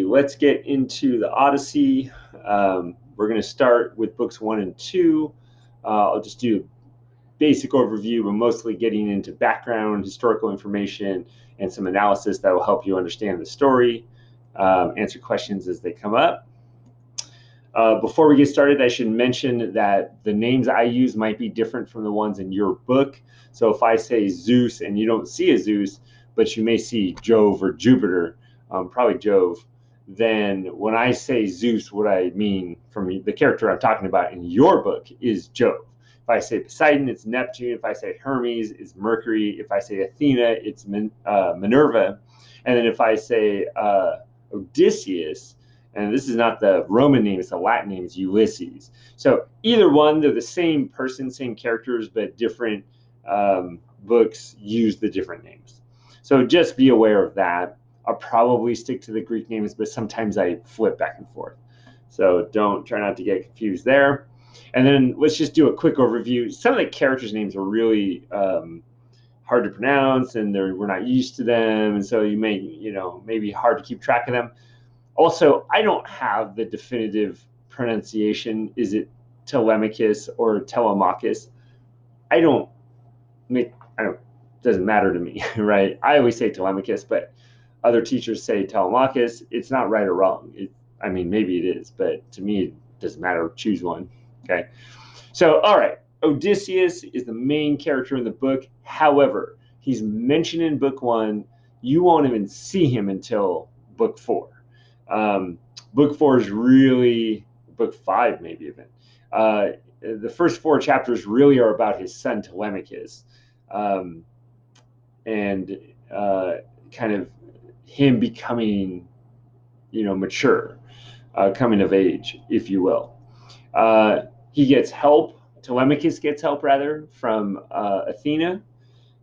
Let's get into the Odyssey. We're going to start with books 1 and 2. I'll just do a basic overview, but mostly getting into background, historical information, and some analysis that will help you understand the story, answer questions as they come up. Before we get started, I should mention that the names I use might be different from the ones in your book. So if I say Zeus and you don't see a Zeus, but you may see Jove or Jupiter, probably Jove, then when I say Zeus, what I mean from the character I'm talking about in your book is Jove. If I say Poseidon, it's Neptune. If I say Hermes, it's Mercury. If I say Athena, it's Minerva. And then if I say Odysseus, and this is not the Roman name, it's the Latin name, it's Ulysses. So either one, they're the same person, same characters, but different books use the different names. So just be aware of that. I'll probably stick to the Greek names, but sometimes I flip back and forth. So try not to get confused there. And then let's just do a quick overview. Some of the characters' names are really hard to pronounce, and we're not used to them, and so you may, maybe hard to keep track of them. Also, I don't have the definitive pronunciation. Is it Telemachus or Telemachus? I don't doesn't matter to me, right? I always say Telemachus, but other teachers say Telemachus. It's not right or wrong. Maybe it is, but to me, it doesn't matter. Choose one. Okay. So, all right. Odysseus is the main character in the book. However, he's mentioned in book 1. You won't even see him until book 4. Book 4 is really book 5, maybe even. The first 4 chapters really are about his son Telemachus, and kind of him becoming, mature, coming of age, if you will. He gets help. Telemachus gets help, rather, from Athena,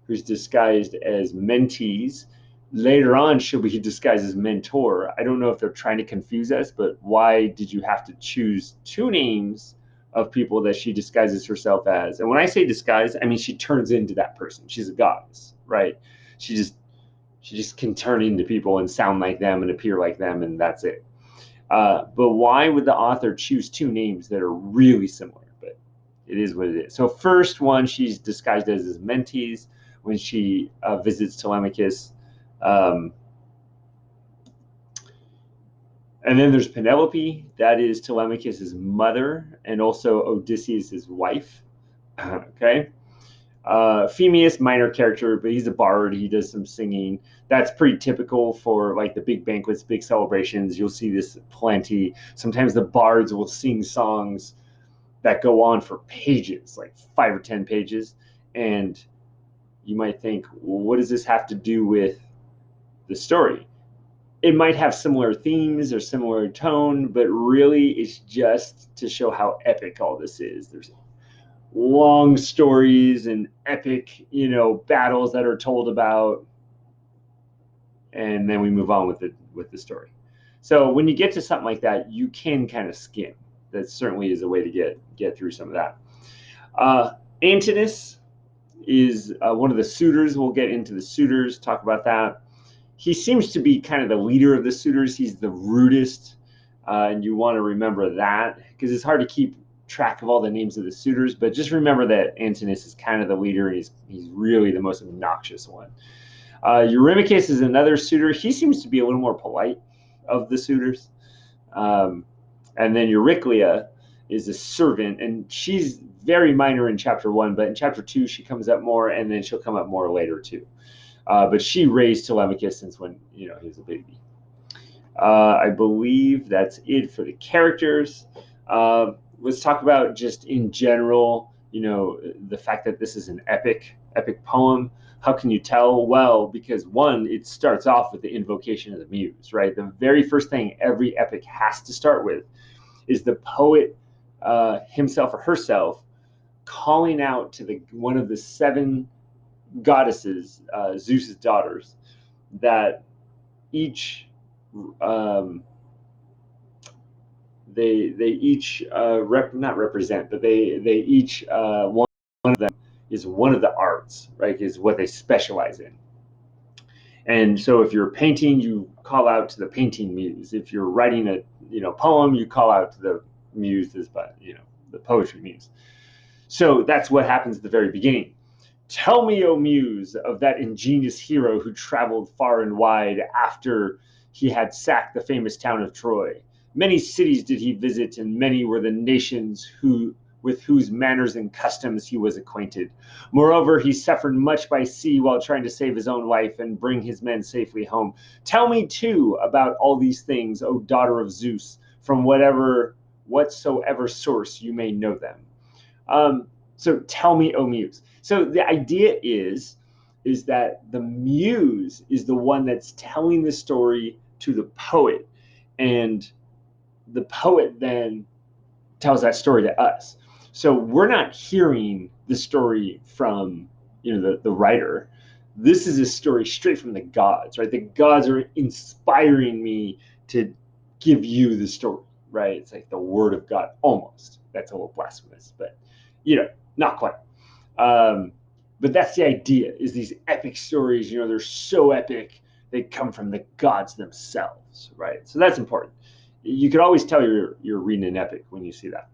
who's disguised as Mentes. Later on, she'll be disguised as Mentor. I don't know if they're trying to confuse us, but why did you have to choose 2 names of people that she disguises herself as? And when I say disguise, I mean she turns into that person. She's a goddess, right? She just can turn into people and sound like them and appear like them, and that's it. But why would the author choose 2 names that are really similar? But it is what it is. So first one, she's disguised as Mentes when she visits Telemachus. And then there's Penelope. That is Telemachus' mother and also Odysseus' wife. Okay. Phemius, minor character, but he's a bard. He does some singing. That's pretty typical for like the big banquets, big celebrations. You'll see this plenty. Sometimes the bards will sing songs that go on for pages, like 5 or 10 pages. And you might think, well, what does this have to do with the story? It might have similar themes or similar tone, but really it's just to show how epic all this is. There's long stories and epic, battles that are told about, and then we move on with the story. So when you get to something like that, you can kind of skim. That certainly is a way to get through some of that. Antinous is one of the suitors. We'll get into the suitors, talk about that. He seems to be kind of the leader of the suitors. He's the rudest, and you want to remember that because it's hard to keep track of all the names of the suitors, but just remember that Antinous is kind of the leader. He's really the most obnoxious one. Eurymachus is another suitor. He seems to be a little more polite of the suitors. And then Euryclea is a servant, and she's very minor in chapter 1, but in chapter 2 she comes up more, and then she'll come up more later too. But she raised Telemachus since when he was a baby. I believe that's it for the characters. Let's talk about just in general, the fact that this is an epic poem. How can you tell? Well, because 1, it starts off with the invocation of the muse, right? The very first thing every epic has to start with is the poet himself or herself calling out to one of the 7 goddesses, Zeus's daughters, that each they each not represent, but they each one of them is one of the arts, right? Is what they specialize in. And so if you're painting, you call out to the painting muse. If you're writing a poem, you call out to the muses, but the poetry muse. So that's what happens at the very beginning. Tell me, O muse, of that ingenious hero who traveled far and wide after he had sacked the famous town of Troy. Many cities did he visit, and many were the nations with whose manners and customs he was acquainted. Moreover, he suffered much by sea while trying to save his own life and bring his men safely home. Tell me, too, about all these things, O daughter of Zeus, from whatsoever source you may know them. So tell me, O muse. So the idea is that the muse is the one that's telling the story to the poet, and the poet then tells that story to us. So we're not hearing the story from the writer. This is a story straight from the gods, right? The gods are inspiring me to give you the story, right? It's like the word of God, almost. That's a little blasphemous, but not quite. Um, but that's the idea: is these epic stories. They're so epic they come from the gods themselves, right? So that's important. You could always tell you're reading an epic when you see that.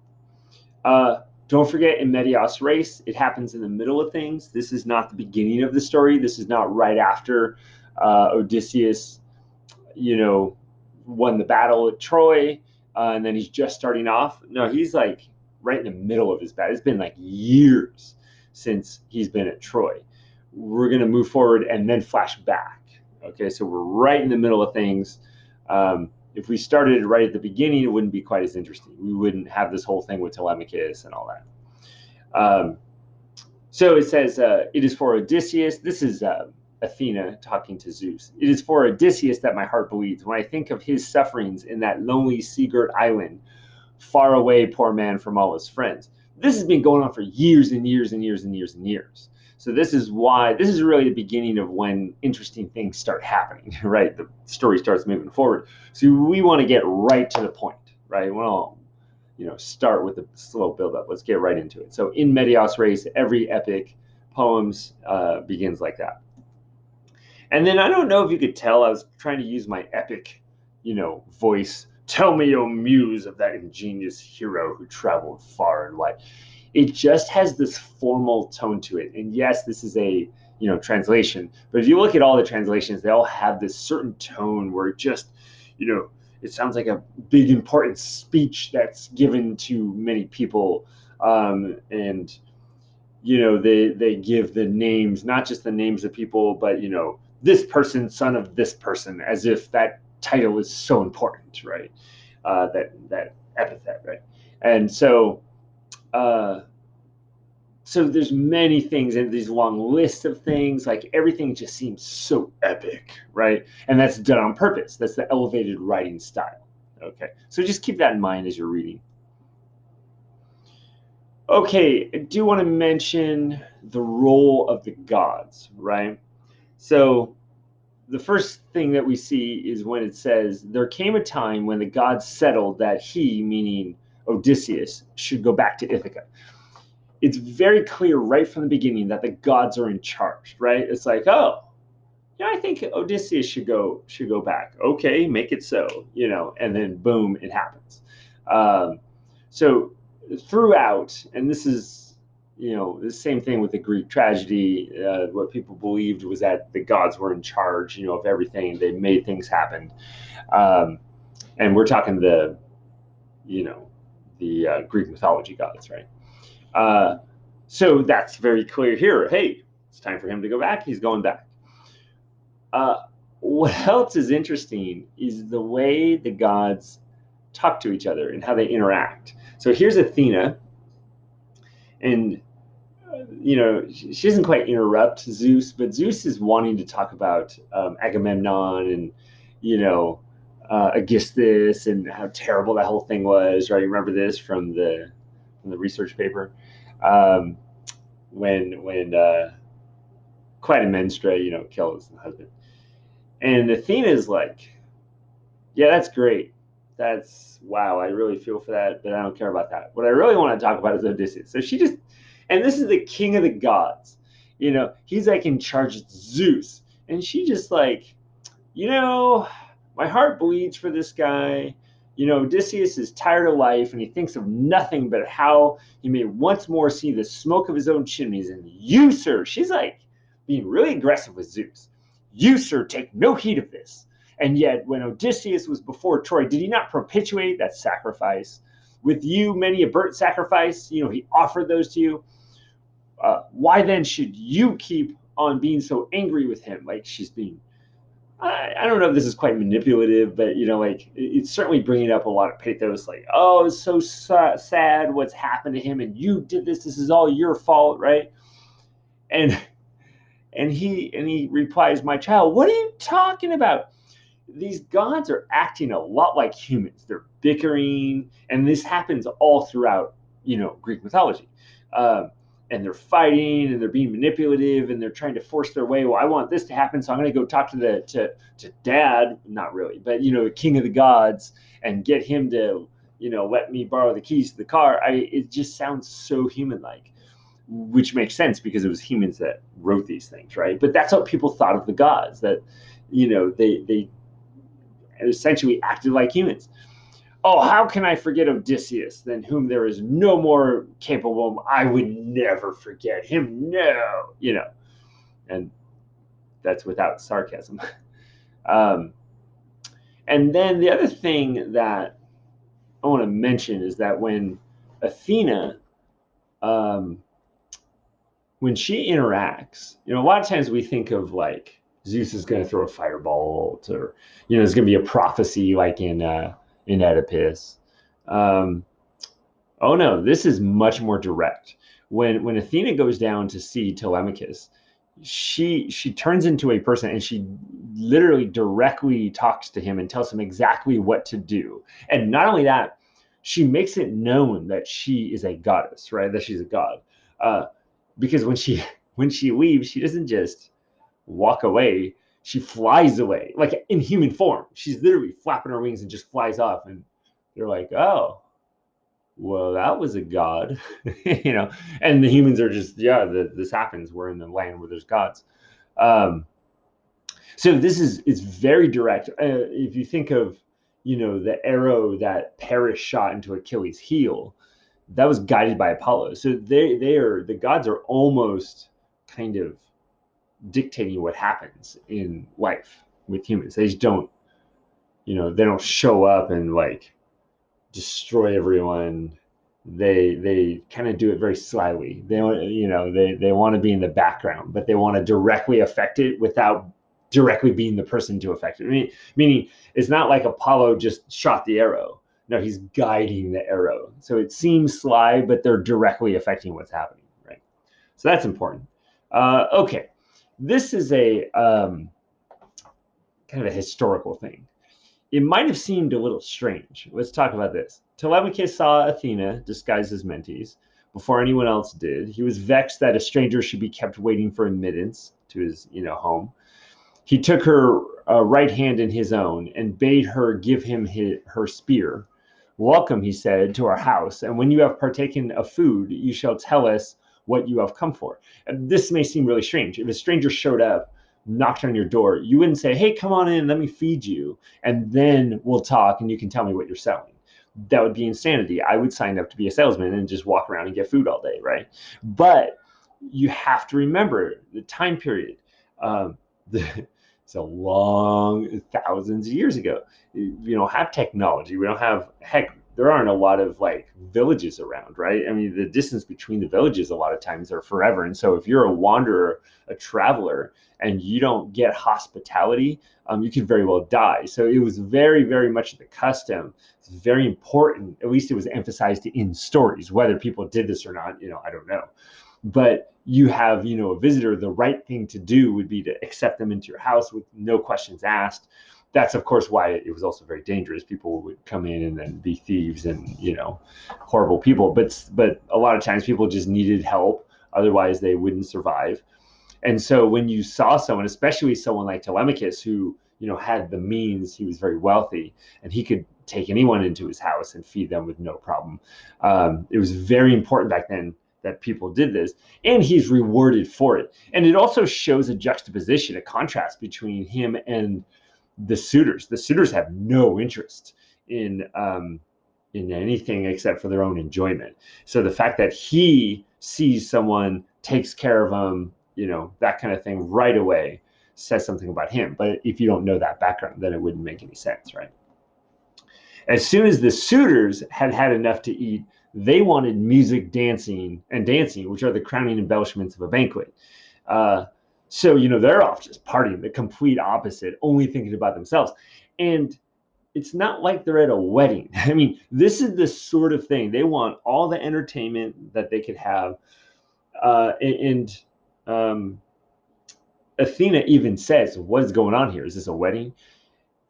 Don't forget, in medias res, it happens in the middle of things. This is not the beginning of the story. This is not right after Odysseus, won the battle at Troy, and then he's just starting off. No, he's like right in the middle of his battle. It's been like years since he's been at Troy. We're going to move forward and then flash back. Okay, so we're right in the middle of things. If we started right at the beginning, it wouldn't be quite as interesting. We wouldn't have this whole thing with Telemachus and all that. So it says, it is for Odysseus. This is Athena talking to Zeus. It is for Odysseus that my heart bleeds when I think of his sufferings in that lonely sea-girt island, far away, poor man, from all his friends. This has been going on for years and years and years and years and years. So this is really the beginning of when interesting things start happening, right? The story starts moving forward. So we want to get right to the point, right? We want to, start with a slow buildup. Let's get right into it. So in medias res, every epic poems begins like that. And then I don't know if you could tell, I was trying to use my epic, voice. Tell me, O muse, of that ingenious hero who traveled far and wide. It just has this formal tone to it. And yes, this is a translation, but if you look at all the translations, they all have this certain tone where it just, it sounds like a big important speech that's given to many people, and they give the names, not just the names of people, but this person, son of this person, as if that title is so important, right? That epithet, right? And so so there's many things in these long lists of things. Like everything just seems so epic, right? And that's done on purpose. That's the elevated writing style. Okay, so just keep that in mind as you're reading. Okay, I do want to mention the role of the gods, right? So the first thing that we see is when it says, there came a time when the gods settled that he, meaning Odysseus, should go back to Ithaca. It's very clear right from the beginning that the gods are in charge, right? It's like, oh, I think Odysseus should go back. Okay, make it so, and then boom, it happens. So throughout, and this is the same thing with the Greek tragedy. What people believed was that the gods were in charge, of everything. They made things happen, and we're talking the Greek mythology gods, right? So that's very clear here. Hey, it's time for him to go back. He's going back. What else is interesting is the way the gods talk to each other and how they interact. So here's Athena, and she doesn't quite interrupt Zeus, but Zeus is wanting to talk about Agamemnon and Aegisthus and how terrible that whole thing was. Right? You remember this from the research paper when Clytemnestra kills the husband, and Athena is like, yeah, that's great. That's wow. I really feel for that, but I don't care about that. What I really want to talk about is Odysseus. So and this is the king of the gods. He's like in charge of Zeus. And she just like, you know, my heart bleeds for this guy. You know, Odysseus is tired of life and he thinks of nothing but how he may once more see the smoke of his own chimneys. And you, sir, she's like being really aggressive with Zeus. You, sir, take no heed of this. And yet, when Odysseus was before Troy, did he not propitiate that sacrifice? With you, many a burnt sacrifice, you know, he offered those to you. Why then should you keep on being so angry with him? Like she's being I don't know if this is quite manipulative, but you know, like it's certainly bringing up a lot of pathos. Like, oh, it's so sad what's happened to him, and you did this. This is all your fault, right? And he replies, "My child, what are you talking about? These gods are acting a lot like humans. They're bickering, and this happens all throughout, you know, Greek mythology. Um, and they're fighting, and they're being manipulative, and they're trying to force their way. Well, I want this to happen, so I'm going to go talk to to Dad, not really, but you know, the king of the gods, and get him to, you know, let me borrow the keys to the car. It just sounds so human-like, which makes sense because it was humans that wrote these things, right? But that's what people thought of the gods. That, you know, they essentially acted like humans. Oh, how can I forget Odysseus, than whom there is no more capable? I would never forget him. No, you know, and that's without sarcasm. Um, and then the other thing that I want to mention is that when Athena, um, when she interacts, you know, a lot of times we think of like Zeus is going to throw a firebolt, or you know, there's going to be a prophecy like in Oedipus. Um, Oh no, this is much more direct. When Athena goes down to see Telemachus, she turns into a person and she literally directly talks to him and tells him exactly what to do. And not only that, she makes it known that she is a goddess, right? That she's a god. Uh, because when she leaves, she doesn't just walk away. She flies away, like in human form. She's literally flapping her wings and just flies off. And they're like, oh, well, that was a god, you know. And the humans are just, yeah, this happens. We're in the land where there's gods. Um, so this is very direct. If you think of, you know, the arrow that Paris shot into Achilles' heel, that was guided by Apollo. So they are, the gods are almost kind of dictating what happens in life with humans. They just don't, you know, they don't show up and like destroy everyone. They kind of do it very slyly. They, you know, they want to be in the background, but they want to directly affect it without directly being the person to affect it. I mean, meaning it's not like Apollo just shot the arrow. No, he's guiding the arrow. So it seems sly, but they're directly affecting what's happening, right? So that's important. Okay, this is a kind of a historical thing. It might have seemed a little strange. Let's talk about this. Telemachus saw Athena disguised as Mentes before anyone else did. He was vexed that a stranger should be kept waiting for admittance to his, you know, home. He took her right hand in his own and bade her give him her spear. Welcome, he said, to our house, and when you have partaken of food, you shall tell us what you have come for. And this may seem really strange. If a stranger showed up, knocked on your door, you wouldn't say, hey, come on in, let me feed you, and then we'll talk and you can tell me what you're selling. That would be insanity. I would sign up to be a salesman and just walk around and get food all day, right? But you have to remember the time period. The, it's a long, thousands of years ago. We don't have technology. We don't have, heck, there aren't a lot of like villages around, right? I mean, the distance between the villages a lot of times are forever. And so if you're a wanderer, a traveler, and you don't get hospitality, you could very well die. So it was very, very much the custom. It's very important. At least it was emphasized in stories. Whether people did this or not, you know, I don't know. But you have, you know, a visitor, the right thing to do would be to accept them into your house with no questions asked. That's of course why it was also very dangerous. People would come in and then be thieves and, you know, horrible people. But a lot of times people just needed help. Otherwise they wouldn't survive. And so when you saw someone, especially someone like Telemachus, who, you know, had the means, he was very wealthy, and he could take anyone into his house and feed them with no problem. It was very important back then that people did this, and he's rewarded for it. And it also shows a juxtaposition, a contrast between him and the suitors. The suitors have no interest in anything except for their own enjoyment. So the fact that he sees someone, takes care of them, that kind of thing right away says something about him. But if you don't know that background, then it wouldn't make any sense, right? As soon as the suitors had had enough to eat, they wanted music, dancing, which are the crowning embellishments of a banquet. So they're off just partying, the complete opposite, only thinking about themselves. And it's not like they're at a wedding. I mean, this is the sort of thing. They want all the entertainment that they could have. And Athena even says, what is going on here? Is this a wedding?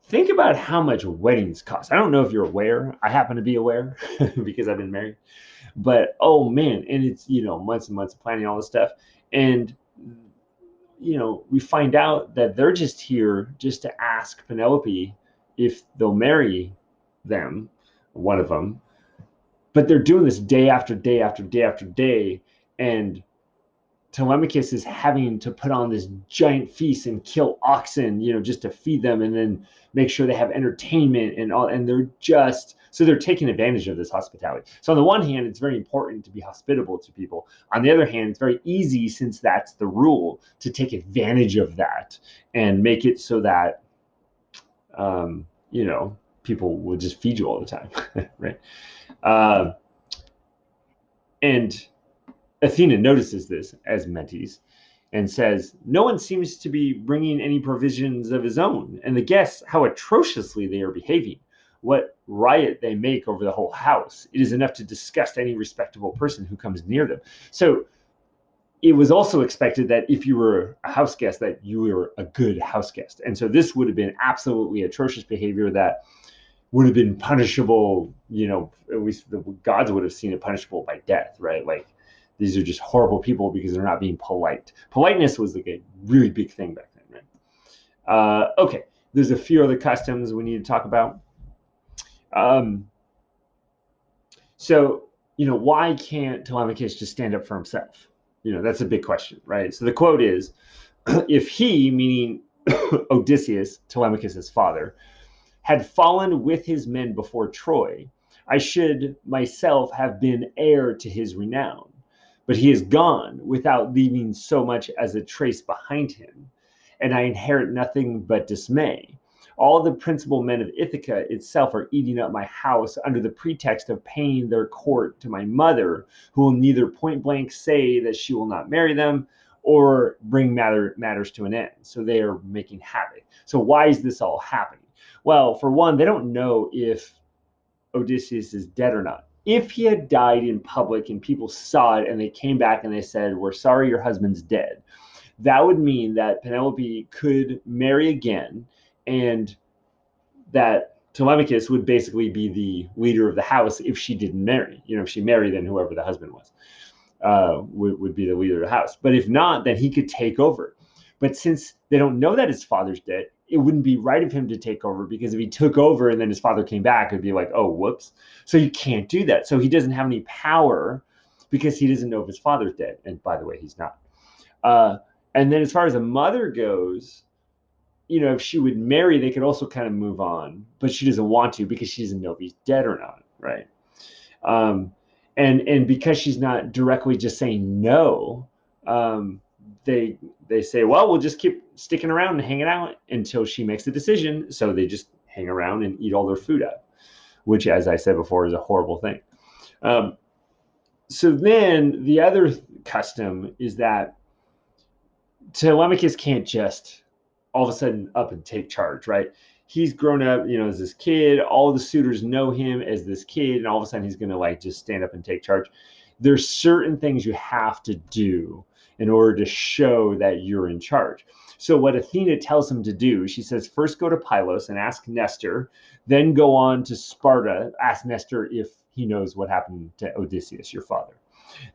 Think about how much weddings cost. I don't know if you're aware. I happen to be aware because I've been married. But, oh, man. And it's, months and months of planning all this stuff. And, we find out that they're just here just to ask Penelope if they'll marry them, one of them. But they're doing this day after day after day after day. And Telemachus is having to put on this giant feast and kill oxen, just to feed them and then make sure they have entertainment and all. And they're taking advantage of this hospitality. So on the one hand, it's very important to be hospitable to people. On the other hand, it's very easy, since that's the rule, to take advantage of that and make it so that, people will just feed you all the time, right? And Athena notices this as Metis and says, no one seems to be bringing any provisions of his own, and the guests, how atrociously they are behaving. What riot they make over the whole house. It is enough to disgust any respectable person who comes near them. So it was also expected that if you were a house guest, that you were a good house guest. And so this would have been absolutely atrocious behavior that would have been punishable, at least the gods would have seen it punishable by death, right? Like, these are just horrible people because they're not being polite. Politeness was like a really big thing back then, right? Okay, there's a few other customs we need to talk about. So, why can't Telemachus just stand up for himself? That's a big question, right? So the quote is, if he, meaning Odysseus, Telemachus' father, had fallen with his men before Troy, I should myself have been heir to his renown. But he is gone without leaving so much as a trace behind him, and I inherit nothing but dismay. All the principal men of Ithaca itself are eating up my house under the pretext of paying their court to my mother, who will neither point blank say that she will not marry them or bring matters to an end. So they are making havoc. So why is this all happening? Well, for one, they don't know if Odysseus is dead or not. If he had died in public and people saw it and they came back and they said, we're sorry your husband's dead, that would mean that Penelope could marry again, and that Telemachus would basically be the leader of the house if she didn't marry. If she married, then whoever the husband was would be the leader of the house. But if not, then he could take over. But since they don't know that his father's dead, it wouldn't be right of him to take over, because if he took over and then his father came back, it'd be like, oh, whoops. So you can't do that. So he doesn't have any power because he doesn't know if his father's dead. And by the way, he's not. And then as far as a mother goes, if she would marry, they could also kind of move on, but she doesn't want to because she doesn't know if he's dead or not, right? And because she's not directly just saying no, they say, well, we'll just keep sticking around and hanging out until she makes a decision. So they just hang around and eat all their food up, which, as I said before, is a horrible thing. So then the other custom is that Telemachus can't just all of a sudden up and take charge, right? He's grown up, as this kid. All the suitors know him as this kid, and all of a sudden he's going to just stand up and take charge. There's certain things you have to do in order to show that you're in charge. So what Athena tells him to do, she says, first go to Pylos and ask Nestor, then go on to Sparta, ask Nestor if he knows what happened to Odysseus, your father.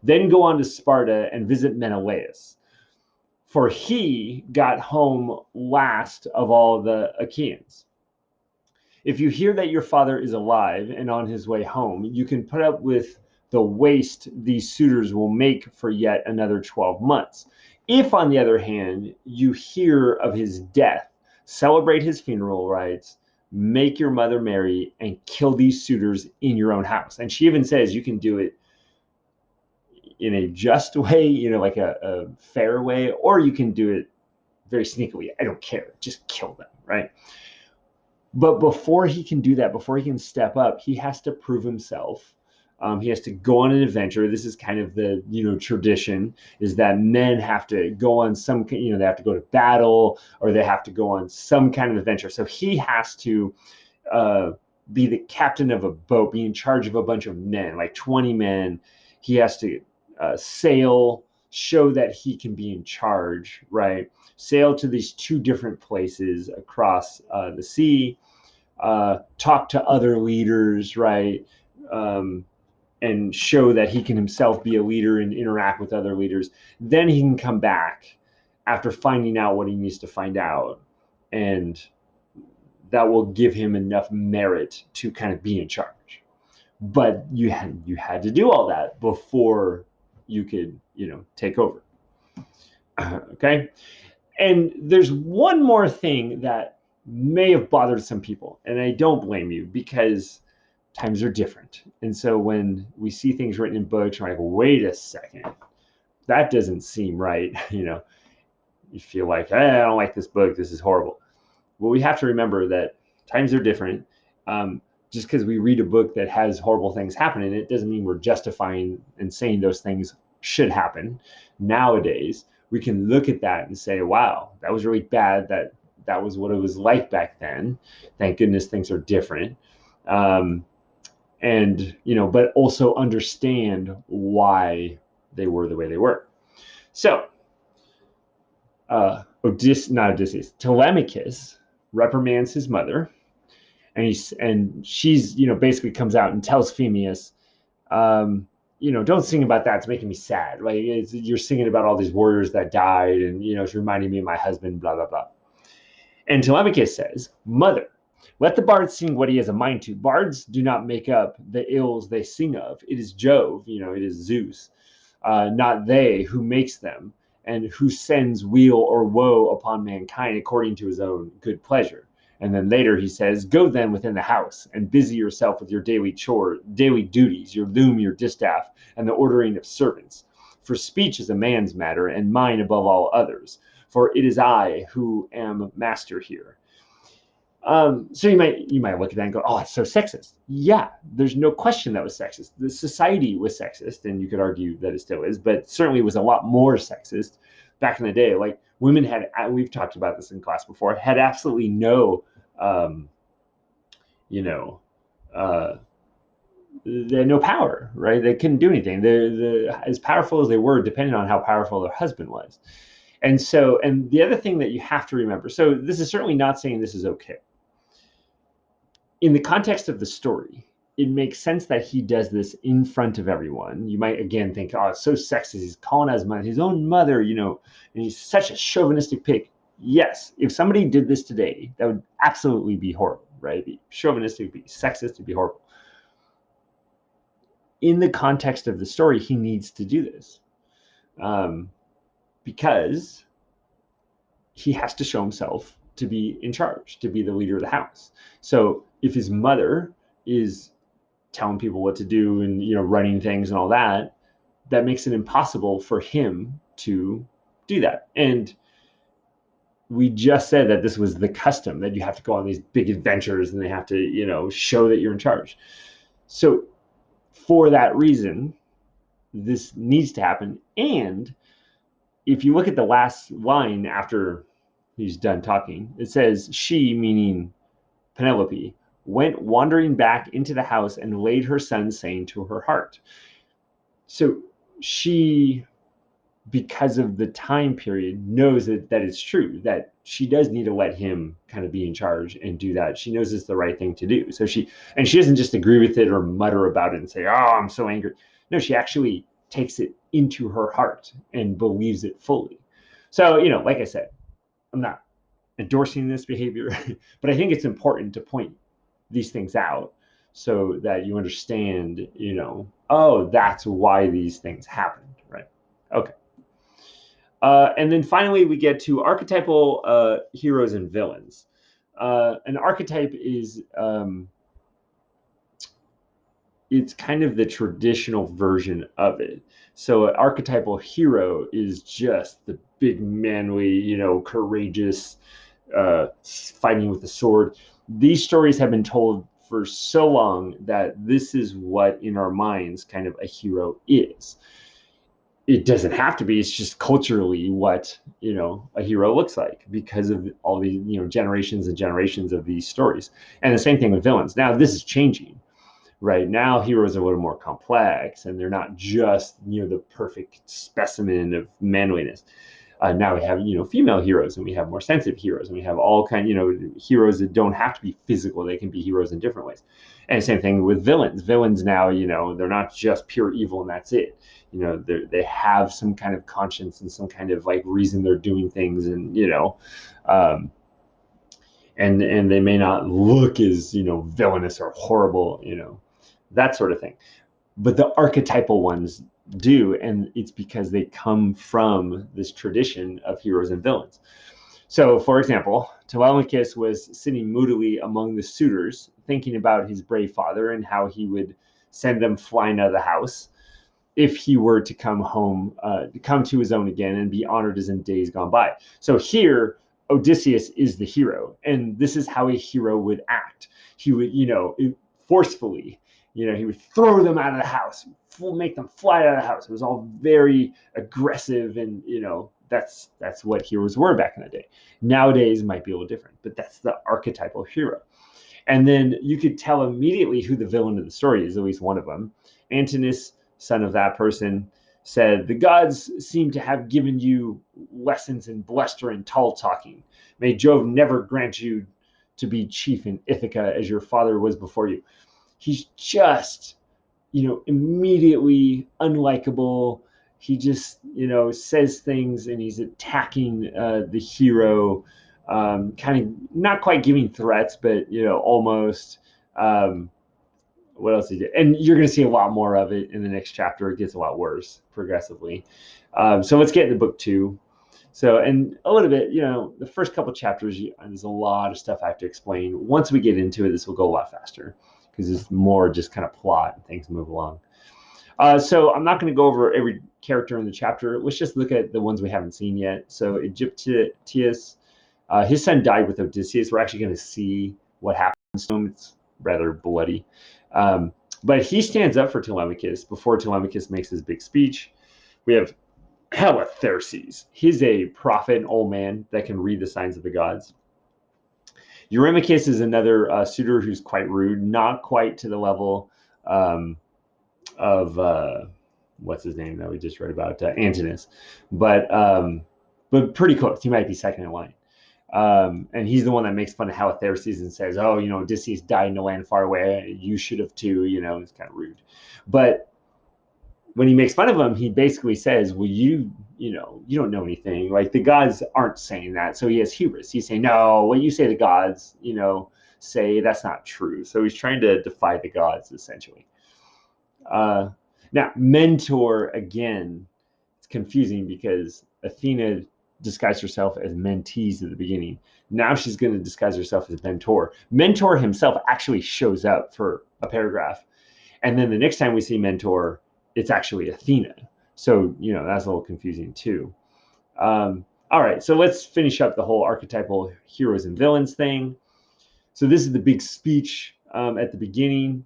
Then go on to Sparta and visit Menelaus, for he got home last of all the Achaeans. If you hear that your father is alive and on his way home, you can put up with the waste these suitors will make for yet another 12 months. If, on the other hand, you hear of his death, celebrate his funeral rites, make your mother marry, and kill these suitors in your own house. And she even says you can do it in a just way, like a fair way, or you can do it very sneakily. I don't care. Just kill them, right? But before he can do that, before he can step up, he has to prove himself. He has to go on an adventure. This is kind of the tradition, is that men have to go on some, they have to go to battle, or they have to go on some kind of adventure. So he has to be the captain of a boat, be in charge of a bunch of men, like 20 men. He has to sail, show that he can be in charge, right? Sail to these two different places across the sea, talk to other leaders, right? And show that he can himself be a leader and interact with other leaders. Then he can come back after finding out what he needs to find out, and that will give him enough merit to kind of be in charge. But you had to do all that before you could take over. Okay. And there's one more thing that may have bothered some people, and I don't blame you, because times are different. And so when we see things written in books, we're like, wait a second, that doesn't seem right. You feel like, hey, I don't like this book, this is horrible. Well, we have to remember that times are different. Just because we read a book that has horrible things happen in it doesn't mean we're justifying and saying those things should happen. Nowadays, we can look at that and say, wow, that was really bad. That was what it was like back then. Thank goodness things are different. But also understand why they were the way they were. So, Odysseus, Telemachus reprimands his mother, and she's basically comes out and tells Phemius, don't sing about that. It's making me sad. Like you're singing about all these warriors that died, and it's reminding me of my husband. Blah blah blah. And Telemachus says, "Mother, let the bard sing what he has a mind to. Bards do not make up the ills they sing of. It is Jove, it is Zeus, not they, who makes them, and who sends weal or woe upon mankind according to his own good pleasure." And then later he says, "Go then within the house and busy yourself with your daily duties, your loom, your distaff, and the ordering of servants. For speech is a man's matter, and mine above all others. For it is I who am master here." So you might look at that and go, "Oh, it's so sexist." Yeah, there's no question that was sexist. The society was sexist, and you could argue that it still is, but certainly it was a lot more sexist back in the day. Like women we've talked about this in class before, had absolutely no, they had no power, right? They couldn't do anything. They're as powerful as they were, depending on how powerful their husband was. And the other thing that you have to remember, so this is certainly not saying this is okay. In the context of the story, it makes sense that he does this in front of everyone. You might again think, oh, it's so sexist. He's calling out his own mother, and he's such a chauvinistic pig. Yes, if somebody did this today, that would absolutely be horrible, right? It'd be chauvinistic, it'd be sexist, it'd be horrible. In the context of the story, he needs to do this because he has to show himself to be in charge, to be the leader of the house. So if his mother is telling people what to do and running things and all that, that makes it impossible for him to do that. And we just said that this was the custom, that you have to go on these big adventures and they have to show that you're in charge. So for that reason, this needs to happen. And if you look at the last line after he's done talking, it says, "She," meaning Penelope, "went wandering back into the house and laid her son saying to her heart." So she, because of the time period, knows that it's true, that she does need to let him kind of be in charge and do that. She knows it's the right thing to do. So she doesn't just agree with it or mutter about it and say, "Oh, I'm so angry." No, she actually takes it into her heart and believes it fully. So, like I said, I'm not endorsing this behavior, but I think it's important to point these things out so that you understand, oh, that's why these things happened, right? Okay. And then finally, we get to archetypal heroes and villains. An archetype is it's kind of the traditional version of it. So an archetypal hero is just the big, manly, courageous, fighting with a sword. These stories have been told for so long that this is what, in our minds, kind of a hero is. It doesn't have to be. It's just culturally what a hero looks like because of all the generations and generations of these stories. And the same thing with villains. Now this is changing. Right now, heroes are a little more complex, and they're not just the perfect specimen of manliness. Now we have female heroes, and we have more sensitive heroes, and we have all kind heroes that don't have to be physical; they can be heroes in different ways. And same thing with villains. Villains now, they're not just pure evil and that's it. They have some kind of conscience and some kind of like reason they're doing things, and um, and they may not look as villainous or horrible, that sort of thing. But the archetypal ones do, and it's because they come from this tradition of heroes and villains. So, for example, Telemachus was sitting moodily among the suitors, thinking about his brave father and how he would send them flying out of the house if he were to come home, come to his own again and be honored as in days gone by. So here, Odysseus is the hero, and this is how a hero would act. He would, forcefully, he would throw them out of the house, make them fly out of the house. It was all very aggressive, and that's what heroes were back in the day. Nowadays, it might be a little different, but that's the archetypal hero. And then you could tell immediately who the villain of the story is, at least one of them. Antinous, son of that person, said, "The gods seem to have given you lessons in bluster and tall talking. May Jove never grant you to be chief in Ithaca as your father was before you." He's just, immediately unlikable. He just, says things, and he's attacking the hero, kind of not quite giving threats, but, almost. What else he did? And you're going to see a lot more of it in the next chapter. It gets a lot worse progressively. So let's get into book 2. So, and a little bit, the first couple chapters, there's a lot of stuff I have to explain. Once we get into it, this will go a lot faster because it's more just kind of plot and things move along. So I'm not going to go over every character in the chapter. Let's just look at the ones we haven't seen yet. So Egyptius, his son died with Odysseus. We're actually going to see what happens to him. It's rather bloody. But he stands up for Telemachus before Telemachus makes his big speech. We have Halitherses. He's a prophet, an old man that can read the signs of the gods. Eurymachus is another suitor who's quite rude, not quite to the level of what's his name that we just read about, Antinous, but pretty close. He might be second in line. And he's the one that makes fun of Halitherses and says, "Oh, Odysseus died in a land far away. You should have too." It's kind of rude. But when he makes fun of him, he basically says, "Well, you don't know anything. Like the gods aren't saying that." So he has hubris. He's saying, "No, what you say the gods, say that's not true." So he's trying to defy the gods essentially. Now, Mentor, again, it's confusing because Athena disguised herself as Mentees at the beginning. Now she's going to disguise herself as Mentor. Mentor himself actually shows up for a paragraph. And then the next time we see Mentor, it's actually Athena. So, that's a little confusing too. All right, so let's finish up the whole archetypal heroes and villains thing. So this is the big speech at the beginning.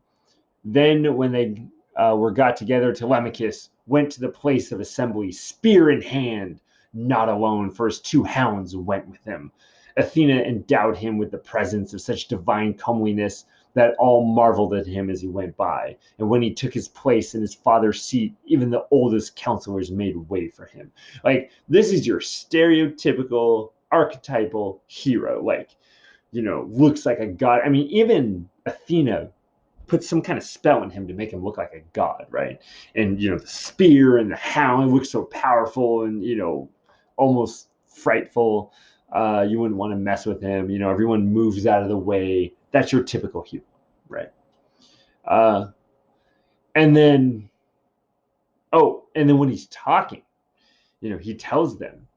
Then when they were got together, Telemachus went to the place of assembly, spear in hand, not alone, for his 2 hounds went with him. Athena endowed him with the presence of such divine comeliness that all marveled at him as he went by. And when he took his place in his father's seat, even the oldest counselors made way for him. Like, this is your stereotypical, archetypal hero. Like, looks like a god. I mean, even Athena put some kind of spell in him to make him look like a god, right? And the spear and the hound looks so powerful and almost frightful. You wouldn't want to mess with him. Everyone moves out of the way. That's your typical hero, right? Uh, and then, and then when he's talking, he tells them,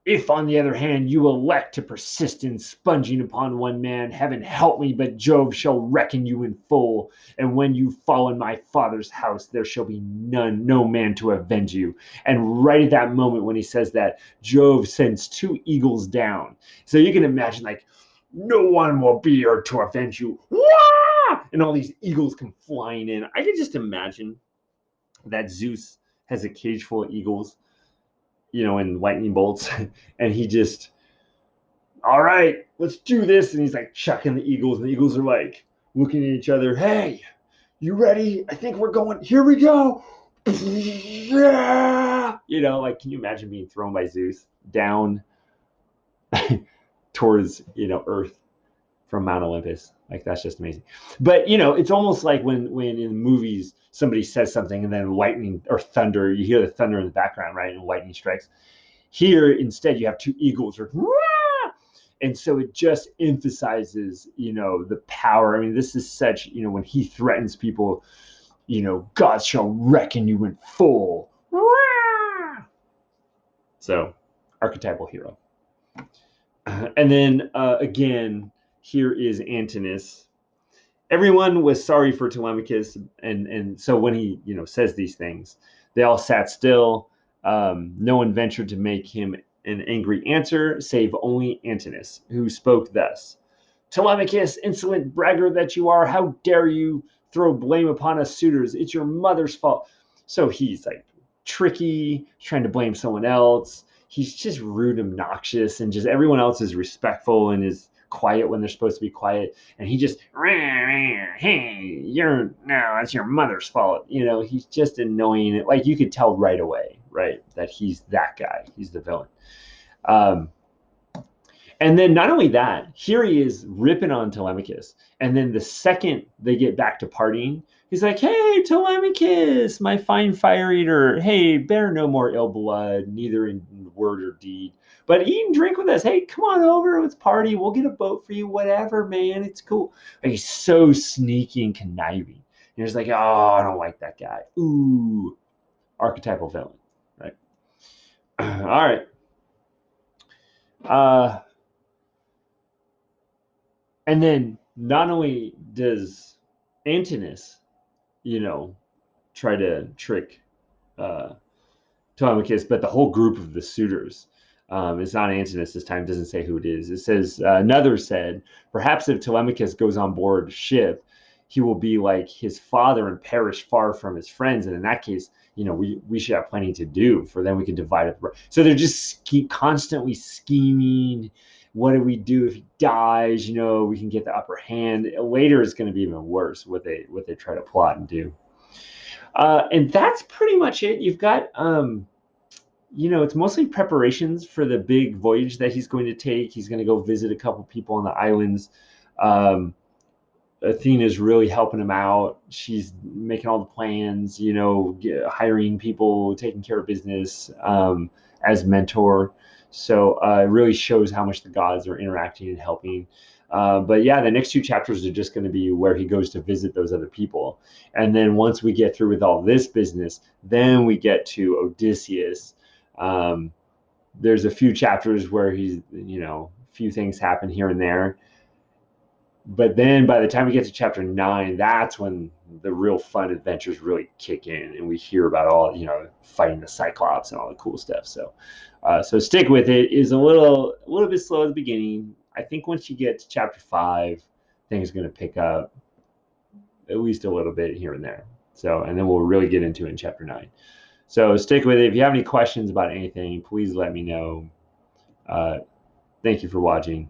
if, on the other hand, you elect to persist in sponging upon one man, heaven help me, but Jove shall reckon you in full. And when you fall in my father's house, there shall be no man to avenge you. And right at that moment, when he says that, Jove sends 2 eagles down. So you can imagine, like, no one will be here to avenge you. Wah! And all these eagles come flying in. I can just imagine that Zeus has a cage full of eagles, and lightning bolts, and he just, all right, let's do this. And he's like chucking the eagles, and the eagles are like looking at each other. Hey, you ready? I think we're going. Here we go. Yeah. Like, can you imagine being thrown by Zeus down towards, Earth from Mount Olympus? Like, that's just amazing. But, it's almost like when in movies somebody says something and then lightning or thunder, you hear the thunder in the background, right? And lightning strikes. Here, instead, you have 2 eagles, and so it just emphasizes, the power. I mean, this is such, when he threatens people, God shall reckon you in full. So, archetypal hero. And then again, here is Antinous. Everyone was sorry for Telemachus, and so when he, says these things, they all sat still. No one ventured to make him an angry answer, save only Antinous, who spoke thus: Telemachus, insolent braggart that you are, how dare you throw blame upon us suitors? It's your mother's fault. So he's like tricky, trying to blame someone else. He's just rude, obnoxious, and just everyone else is respectful and is quiet when they're supposed to be quiet. And he just, hey, that's your mother's fault. He's just annoying. Like, you could tell right away, right, that he's that guy. He's the villain. And then not only that, here he is ripping on Telemachus. And then the second they get back to partying, he's like, hey, Telemachus, my fine fire eater. Hey, bear no more ill blood, neither in word or deed, but eat and drink with us. Hey, come on over. Let's party. We'll get a boat for you. Whatever, man. It's cool. Like, he's so sneaky and conniving. And he's like, oh, I don't like that guy. Ooh, archetypal villain, right? All right. And then not only does Antinous, try to trick Telemachus, but the whole group of the suitors. It's not Antinous this time, doesn't say who it is. It says, another said, perhaps if Telemachus goes on board ship, he will be like his father and perish far from his friends. And in that case, we should have plenty to do, for then we can divide it. So they're just constantly scheming. What do we do if he dies? We can get the upper hand. Later, it's going to be even worse what they try to plot and do. And that's pretty much it. You've got, it's mostly preparations for the big voyage that he's going to take. He's going to go visit a couple people on the islands. Athena's really helping him out. She's making all the plans, hiring people, taking care of business as mentor. So it really shows how much the gods are interacting and helping. But yeah, the next 2 chapters are just going to be where he goes to visit those other people. And then once we get through with all this business, then we get to Odysseus. There's a few chapters where he's, a few things happen here and there. But then by the time we get to chapter 9, that's when the real fun adventures really kick in, and we hear about all, fighting the Cyclops and all the cool stuff. So, so stick with it. Is a little bit slow at the beginning. I think once you get to chapter 5, things are going to pick up at least a little bit here and there. So, and then we'll really get into it in chapter 9. So stick with it. If you have any questions about anything, please let me know. Thank you for watching.